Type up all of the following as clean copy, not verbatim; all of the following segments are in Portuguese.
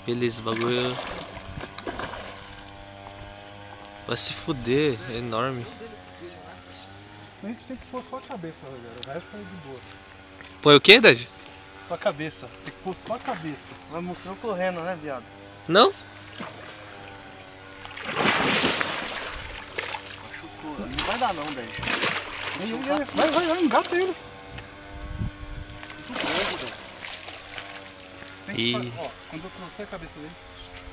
Beleza, o bagulho vai se fuder, é enorme. A gente tem que pôr só a cabeça, Rogério. O resto é de boa. Põe o que, Dad? Só a cabeça. Tem que pôr só a cabeça. Vai mostrando correndo, né, viado? Não? Machucou. Não vai dar não, velho. Vai, engata ele. Muito grande, velho. Tem E... que, ó, quando eu trouxer a cabeça dele.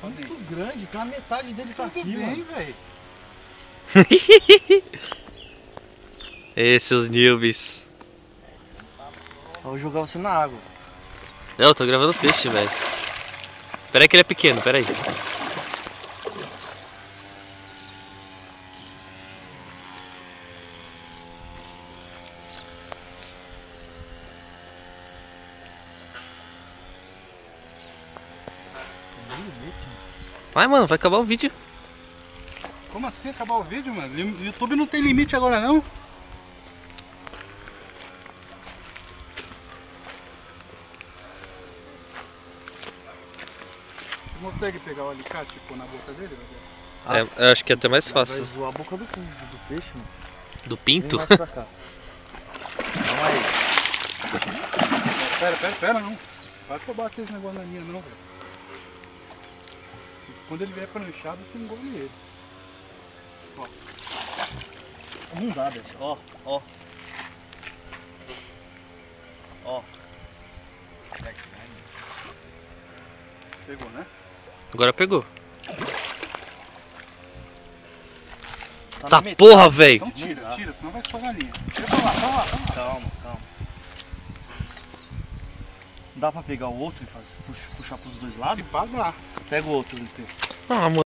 Muito grande, tá a metade dele tá Tudo aqui, bem, mano. velho. Esses newbies. Eu vou jogar você na água. Não, eu tô gravando peixe, velho. Pera aí que ele é pequeno, pera aí. Vai, mano, vai acabar o vídeo. Como assim acabar o vídeo, mano? O YouTube não tem limite agora, não? Você consegue pegar o alicate e pôr na boca dele, Rogério? Eu acho que é até mais fácil. Vai zoar a boca do peixe, mano. Do Vem pinto? mais pra cá. Calma aí. Pera, não. Vai pra bater esse negócio na minha, não, velho. Quando ele vier pranchado, você engole ele. Ó. Não dá, bicho. Ó. Pegou, né? Agora pegou. Tá Tá na metade. porra, velho. Então tira, senão vai estragar a linha. Tira pra lá. Calma. Dá pra pegar o outro e puxar pros dois lados? Se pagar. Pega o outro, Lipe. Ah, mano.